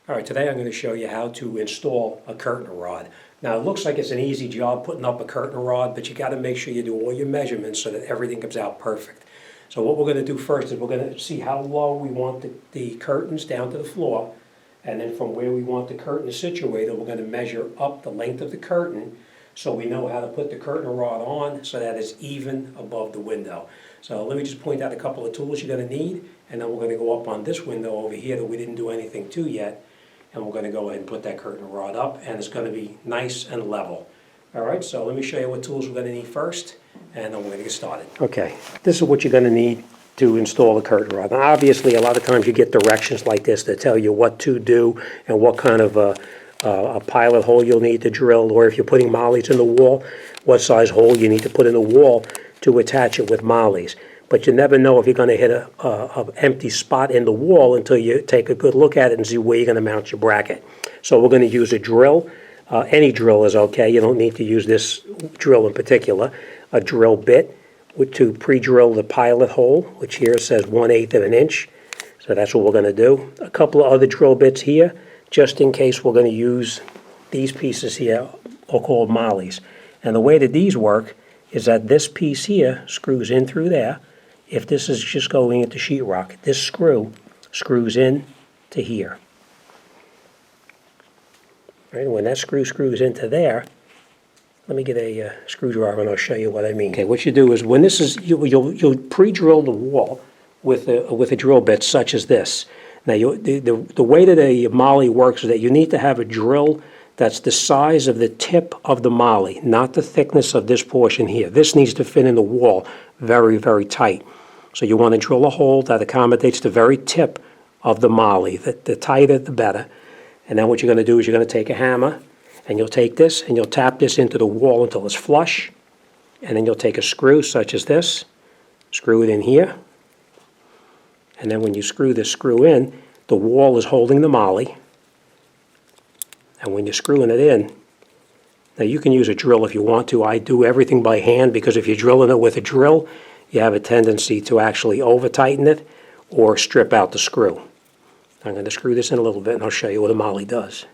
All right, today I'm going to show you how to install a curtain rod. Now it looks like it's an easy job putting up a curtain rod, but you got to make sure you do all your measurements so that everything comes out perfect. So what we're going to do first is we're going to see how low we want the curtains down to the floor, and then from where we want the curtain situated, we're going to measure up the length of the curtain so we know how to put the curtain rod on so that it's even above the window. So let me just point out a couple of tools you're going to need, and then we're going to go up on this window over here that we didn't do anything to yet. And we're going to go ahead and put that curtain rod up, and it's going to be nice and level. All right, so let me show you what tools we're going to need first, and then we're going to get started. Okay, this is what you're going to need to install the curtain rod. Now, obviously, a lot of times you get directions like this that tell you what to do and what kind of a pilot hole you'll need to drill, or if you're putting mollies in the wall, what size hole you need to put in the wall to attach it with mollies. But you never know if you're going to hit an empty spot in the wall until you take a good look at it and see where you're going to mount your bracket. So we're going to use a drill. Any drill is okay. You don't need to use this drill in particular. A drill bit to pre-drill the pilot hole, which here says 1/8 of an inch. So that's what we're going to do. A couple of other drill bits here, just in case we're going to use these pieces here, are called mollies. And the way that these work is that this piece here screws in through there. If this is just going into sheetrock, this screw screws in to here. Right, when that screws into there, let me get a screwdriver and I'll show you what I mean. Okay, what you do is when this is, you'll pre-drill the wall with a drill bit such as this. Now, the way that a molly works is that you need to have a drill that's the size of the tip of the molly, not the thickness of this portion here. This needs to fit in the wall very, very tight. So you want to drill a hole that accommodates the very tip of the molly. The tighter, the better. And then what you're going to do is you're going to take a hammer, and you'll take this, and you'll tap this into the wall until it's flush. And then you'll take a screw such as this, screw it in here. And then when you screw this screw in, the wall is holding the molly. And when you're screwing it in, now you can use a drill if you want to. I do everything by hand because if you're drilling it with a drill, you have a tendency to actually over-tighten it or strip out the screw. I'm going to screw this in a little bit and I'll show you what a molly does.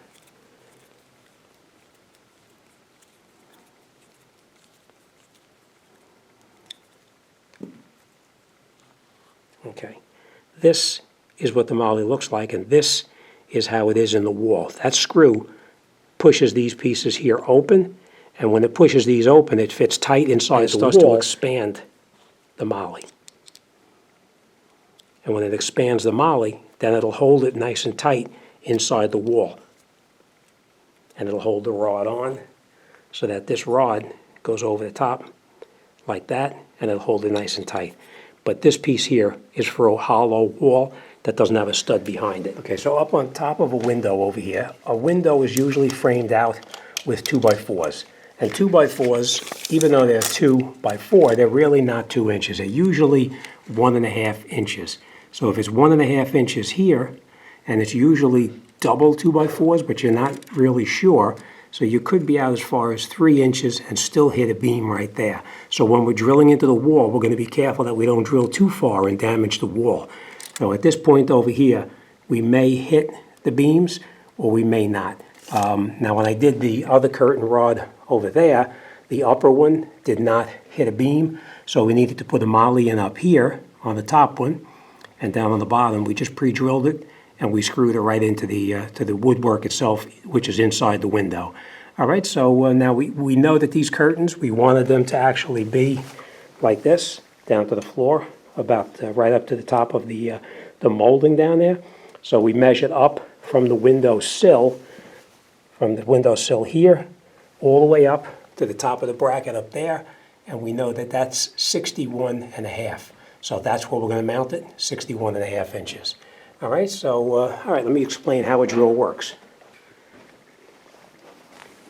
Okay, this is what the molly looks like, and this is how it is in the wall. That screw pushes these pieces here open, and when it pushes these open, it fits tight inside the wall. It starts to expand the molly. And when it expands the molly, then it'll hold it nice and tight inside the wall. And it'll hold the rod on so that this rod goes over the top like that, and it'll hold it nice and tight. But this piece here is for a hollow wall that doesn't have a stud behind it. Okay, so up on top of a window over here, a window is usually framed out with 2x4s. And 2x4s, even though they're 2x4, they're really not 2 inches. They're usually 1.5 inches. So if it's 1.5 inches here, and it's usually double 2x4s, but you're not really sure, so you could be out as far as 3 inches and still hit a beam right there. So when we're drilling into the wall, we're going to be careful that we don't drill too far and damage the wall. So at this point over here, we may hit the beams or we may not. Now when I did the other curtain rod over there, the upper one did not hit a beam, so we needed to put a molly in up here on the top one, and down on the bottom we just pre-drilled it and we screwed it right into the to the woodwork itself, which is inside the window. All right, so now we know that these curtains, we wanted them to actually be like this, down to the floor, about right up to the top of the molding down there. So we measured up from the window sill here, all the way up to the top of the bracket up there, and we know that that's 61.5. So that's where we're going to mount it, 61.5 inches. All right, so all right, let me explain how a drill works.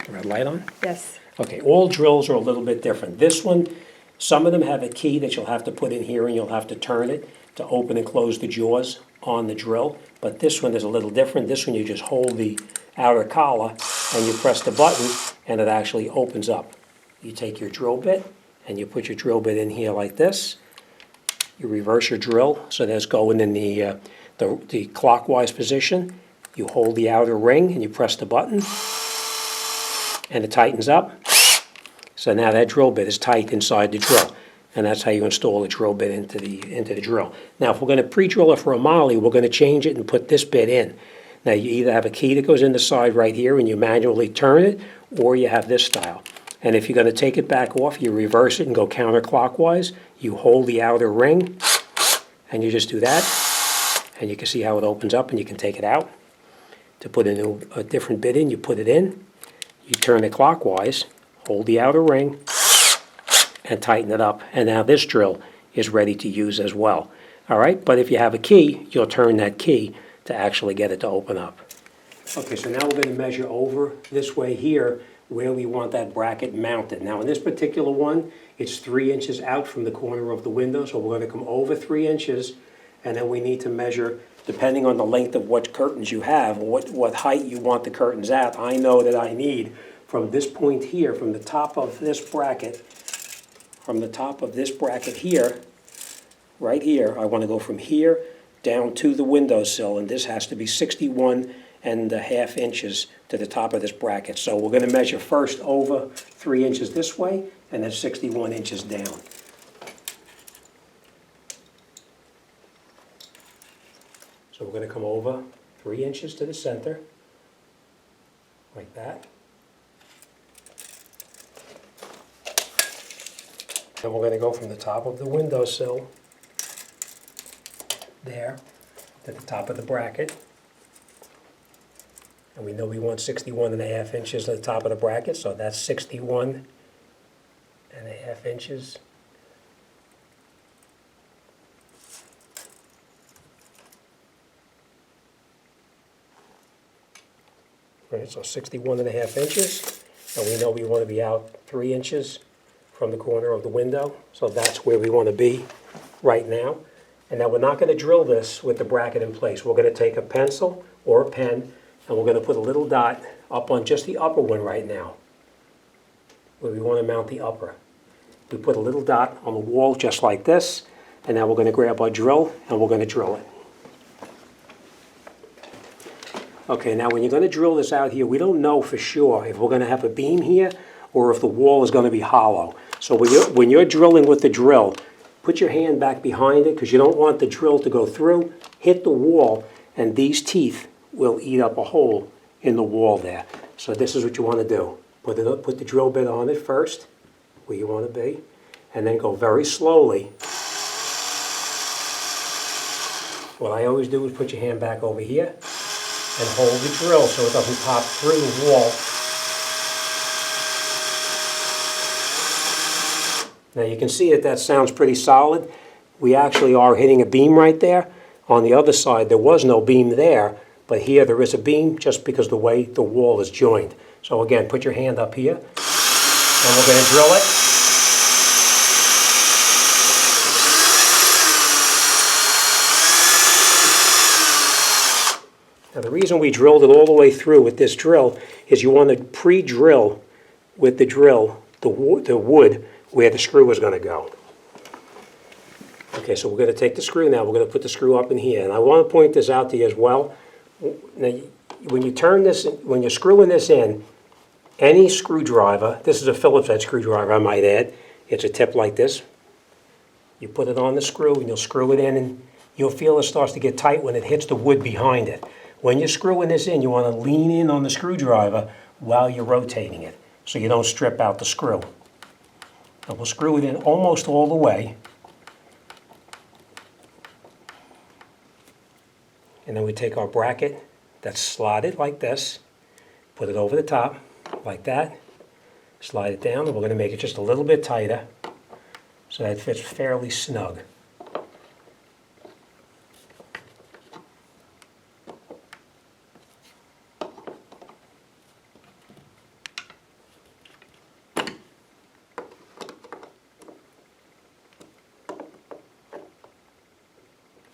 Red light on? Yes. Okay, all drills are a little bit different. This one, some of them have a key that you'll have to put in here and you'll have to turn it to open and close the jaws on the drill. But this one is a little different. This one you just hold the outer collar and you press the button and it actually opens up. You take your drill bit and you put your drill bit in here like this. You reverse your drill so that's going in the clockwise position. You hold the outer ring and you press the button, and it tightens up. So now that drill bit is tight inside the drill, and that's how you install a drill bit into the drill. Now, if we're going to pre-drill it for a molly, we're going to change it and put this bit in. Now, you either have a key that goes in the side right here and you manually turn it, or you have this style. And if you're going to take it back off, you reverse it and go counterclockwise. You hold the outer ring, and you just do that, and you can see how it opens up, and you can take it out. To put a different bit in, you put it in, you turn it clockwise, hold the outer ring, and tighten it up. And now this drill is ready to use as well. All right, but if you have a key, you'll turn that key to actually get it to open up. Okay, so now we're going to measure over this way here where we want that bracket mounted. Now in this particular one, it's 3 inches out from the corner of the window, so we're going to come over 3 inches, and then we need to measure, depending on the length of what curtains you have, what height you want the curtains at. I know that I need from this point here, from the top of this bracket, here, right here, I want to go from here down to the windowsill, and this has to be 61.5 inches to the top of this bracket. So we're going to measure first over 3 inches this way, and then 61 inches down. So we're going to come over 3 inches to the center, like that. Then we're going to go from the top of the windowsill there to the top of the bracket. And we know we want 61.5 inches at the top of the bracket, so that's 61.5 inches. Right, so 61.5 inches, and we know we want to be out 3 inches from the corner of the window, so that's where we want to be right now. And now we're not going to drill this with the bracket in place. We're going to take a pencil or a pen, and we're going to put a little dot up on just the upper one right now, where we want to mount the upper. We put a little dot on the wall just like this, and now we're going to grab our drill and we're going to drill it. Okay, now when you're going to drill this out here, we don't know for sure if we're going to have a beam here or if the wall is going to be hollow. So when you're drilling with the drill, put your hand back behind it, because you don't want the drill to go through, hit the wall, and these teeth will eat up a hole in the wall there. So this is what you want to do. Put the drill bit on it first, where you want to be, and then go very slowly. What I always do is put your hand back over here and hold the drill so it doesn't pop through the wall. Now you can see that sounds pretty solid. We actually are hitting a beam right there. On the other side there was no beam there, but here there is a beam just because the way the wall is joined. So again, put your hand up here, and we're going to drill it. Now the reason we drilled it all the way through with this drill is you want to pre-drill with the drill the wood where the screw is going to go. Okay, so we're going to take the screw now. We're going to put the screw up in here. And I want to point this out to you as well. Now, when you turn this, when you're screwing this in, any screwdriver, this is a Phillips head screwdriver, I might add. It's a tip like this. You put it on the screw and you'll screw it in, and you'll feel it starts to get tight when it hits the wood behind it. When you're screwing this in, you want to lean in on the screwdriver while you're rotating it so you don't strip out the screw. And we'll screw it in almost all the way. And then we take our bracket that's slotted like this, put it over the top like that, slide it down, and we're going to make it just a little bit tighter so that it fits fairly snug.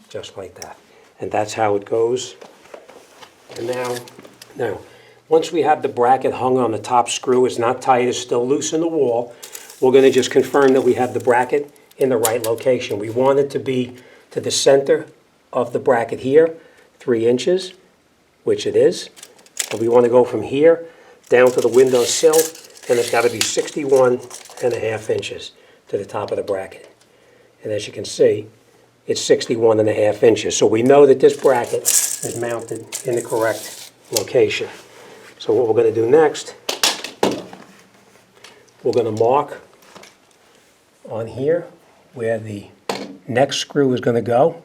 Just like that. And that's how it goes. And now, once we have the bracket hung on the top screw, it's not tight, it's still loose in the wall, we're going to just confirm that we have the bracket in the right location. We want it to be to the center of the bracket here, 3 inches, which it is. And we want to go from here down to the window sill, and it's got to be 61.5 inches to the top of the bracket. And as you can see, it's 61.5 inches. So we know that this bracket is mounted in the correct location. So what we're going to do next, we're going to mark on here where the next screw is going to go,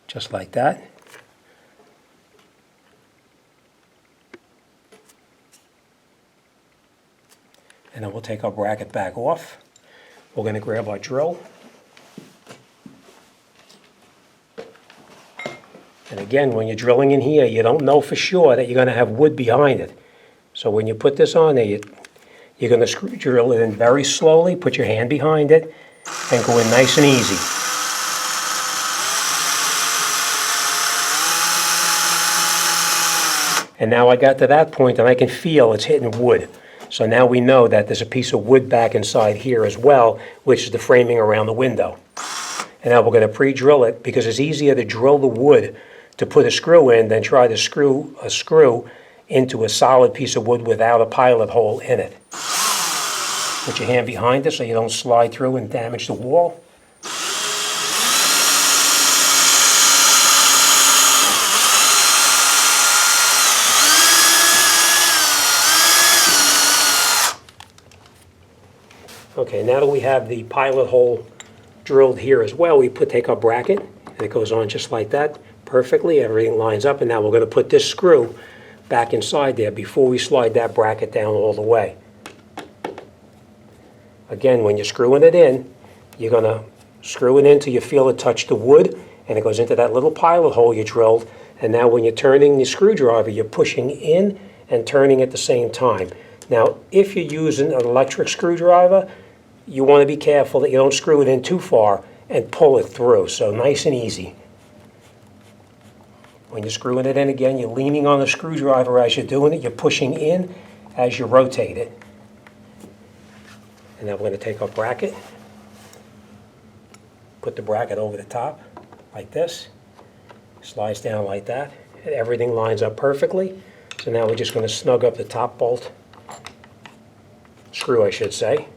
just like that. And then we'll take our bracket back off. We're going to grab our drill. And again, when you're drilling in here, you don't know for sure that you're going to have wood behind it. So when you put this on there, you're going to drill it in very slowly, put your hand behind it, and go in nice and easy. And now I got to that point and I can feel it's hitting wood. So now we know that there's a piece of wood back inside here as well, which is the framing around the window. And now we're going to pre-drill it because it's easier to drill the wood to put a screw in than try to screw a screw into a solid piece of wood without a pilot hole in it. Put your hand behind it so you don't slide through and damage the wall. Okay, now that we have the pilot hole drilled here as well, we take our bracket and it goes on just like that perfectly. Everything lines up, and now we're going to put this screw back inside there before we slide that bracket down all the way. Again, when you're screwing it in, you're going to screw it in till you feel it touch the wood, and it goes into that little pilot hole you drilled. And now when you're turning the screwdriver, you're pushing in and turning at the same time. Now, if you're using an electric screwdriver, you want to be careful that you don't screw it in too far and pull it through. So nice and easy. When you're screwing it in again, you're leaning on the screwdriver as you're doing it. You're pushing in as you rotate it. And now we're going to take our bracket, put the bracket over the top like this, slides down like that, and everything lines up perfectly. So now we're just going to snug up the top bolt, screw I should say,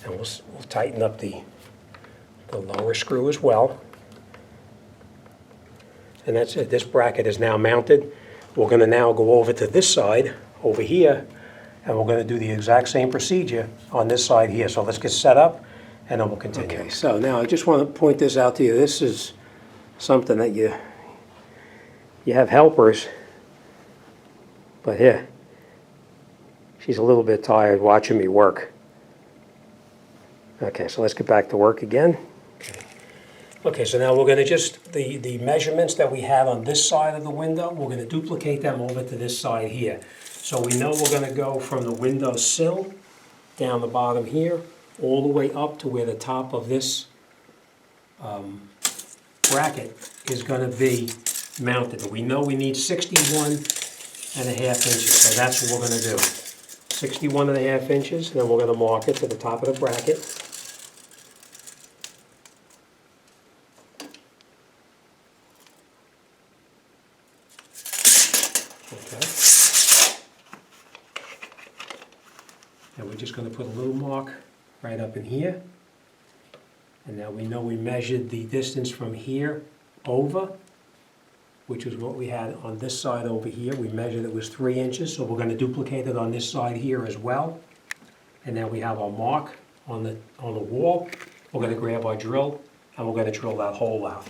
and we'll tighten up the lower screw as well. And that's it. This bracket is now mounted. We're going to now go over to this side over here, and we're going to do the exact same procedure on this side here. So let's get set up, and then we'll continue. Okay, so now I just want to point this out to you. This is something that you have helpers, but here, she's a little bit tired watching me work. Okay, so let's get back to work again. Okay, so now we're going to just, the measurements that we have on this side of the window, we're going to duplicate them over to this side here. So we know we're going to go from the window sill down the bottom here, all the way up to where the top of this bracket is going to be mounted. We know we need 61.5 inches, so that's what we're going to do. 61.5 inches, and then we're going to mark it to the top of the bracket. And we're just going to put a little mark right up in here. And now we know we measured the distance from here over, which is what we had on this side over here. We measured it was 3 inches, so we're going to duplicate it on this side here as well. And now we have our mark on the wall. We're going to grab our drill and we're going to drill that hole out.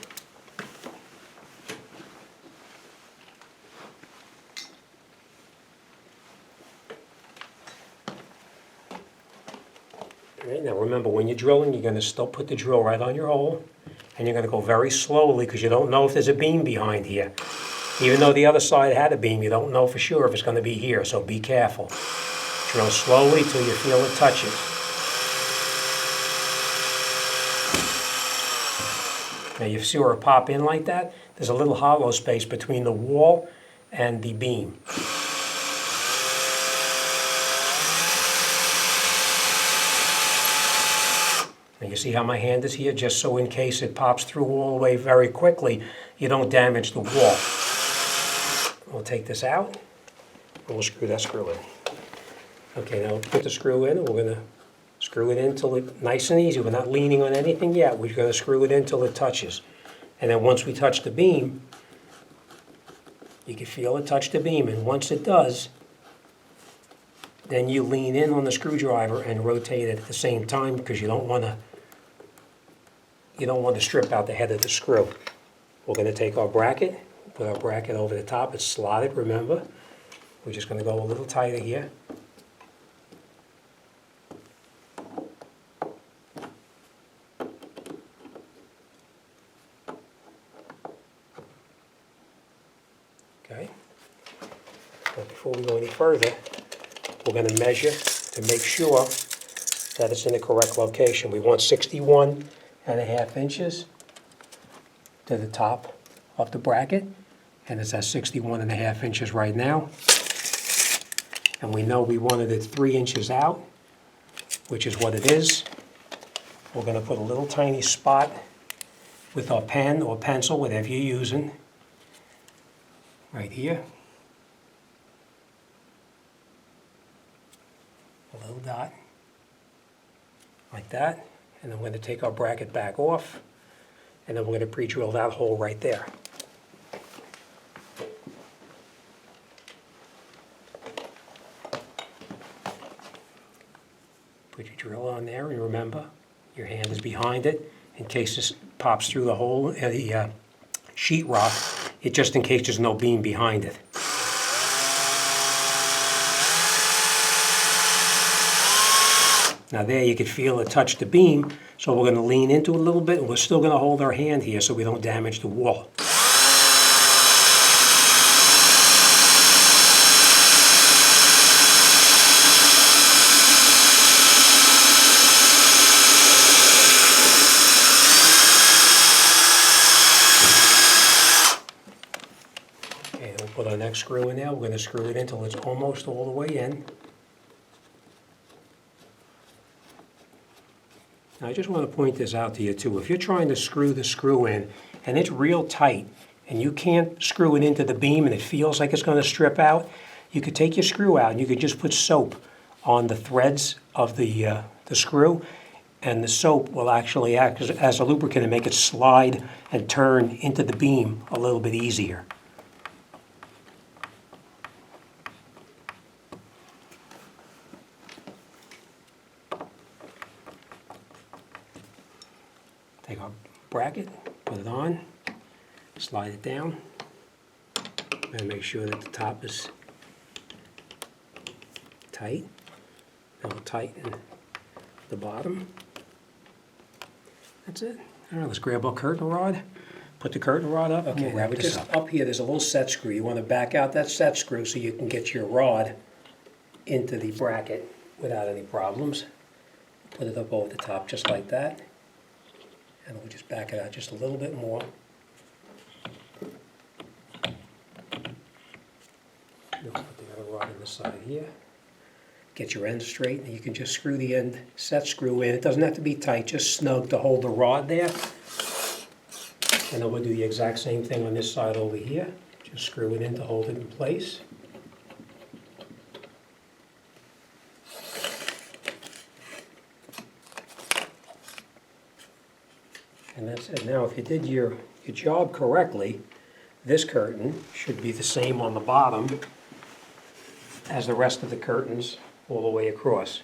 Right, now remember, when you're drilling, you're going to still put the drill right on your hole, and you're going to go very slowly because you don't know if there's a beam behind here. Even though the other side had a beam, you don't know for sure if it's going to be here, so be careful. Drill slowly till you feel it touches. Now you see where it pop in like that? There's a little hollow space between the wall and the beam. And you see how my hand is here, just so in case it pops through all the way very quickly, you don't damage the wall. we'll take this out and we'll screw that screw in. Okay, now put the screw in, and we're going to screw it in until it's nice and easy. We're not leaning on anything yet. We're going to screw it in until it touches. And then once we touch the beam, you can feel it touch the beam, and once it does, then you lean in on the screwdriver and rotate it at the same time, because you don't want to strip out the head of the screw. We're going to take our bracket, put our bracket over the top. It's slotted, remember. We're just going to go a little tighter here. Okay. But before we go any further, we're going to measure to make sure that it's in the correct location. We want 61.5 inches to the top of the bracket, and it's at 61.5 inches right now. And we know we wanted it 3 inches out, which is what it is. We're going to put a little tiny spot with our pen or pencil, whatever you're using, right here. A little dot, like that. And then we're going to take our bracket back off, and then we're going to pre-drill that hole right there. Put your drill on there, and remember, your hand is behind it in case this pops through the hole, the sheetrock, just in case there's no beam behind it. Now there you can feel it touch the beam, so we're going to lean into it a little bit, and we're still going to hold our hand here so we don't damage the wall. Okay, we'll put our next screw in there. We're going to screw it in until it's almost all the way in. Now, I just want to point this out to you too. If you're trying to screw the screw in and it's real tight and you can't screw it into the beam and it feels like it's going to strip out, you could take your screw out and you could just put soap on the threads of the screw, and the soap will actually act as a lubricant and make it slide and turn into the beam a little bit easier. Take our bracket, put it on, slide it down, and make sure that the top is tight. Then we'll tighten the bottom. That's it. All right, let's grab our curtain rod, put the curtain rod up. Okay, now just up here, there's a little set screw. You want to back out that set screw so you can get your rod into the bracket without any problems. Put it up over the top just like that. And we'll just back it out just a little bit more. Put the other rod on the side here. Get your end straight, and you can just screw the end set screw in. It doesn't have to be tight, just snug to hold the rod there. And then we'll do the exact same thing on this side over here. Just screw it in to hold it in place. And that's it. Now, if you did your job correctly, this curtain should be the same on the bottom as the rest of the curtains all the way across.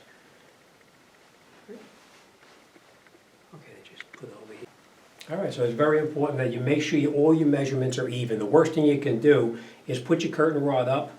Okay, just put it over here. All right, so it's very important that you make sure all your measurements are even. The worst thing you can do is put your curtain rod up,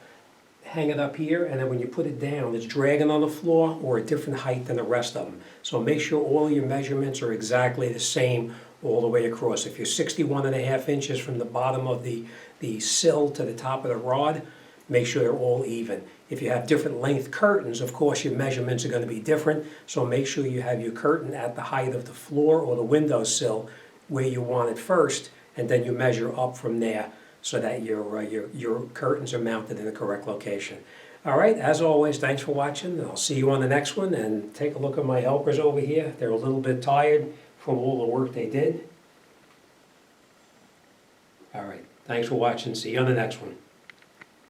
hang it up here, and then when you put it down, it's dragging on the floor or a different height than the rest of them. So make sure all your measurements are exactly the same all the way across. If you're 61.5 inches from the bottom of the sill to the top of the rod, make sure they're all even. If you have different length curtains, of course your measurements are going to be different, so make sure you have your curtain at the height of the floor or the windowsill where you want it first, and then you measure up from there so that your curtains are mounted in the correct location. All right, as always, thanks for watching, and I'll see you on the next one. And take a look at my helpers over here. They're a little bit tired from all the work they did. All right, thanks for watching. See you on the next one.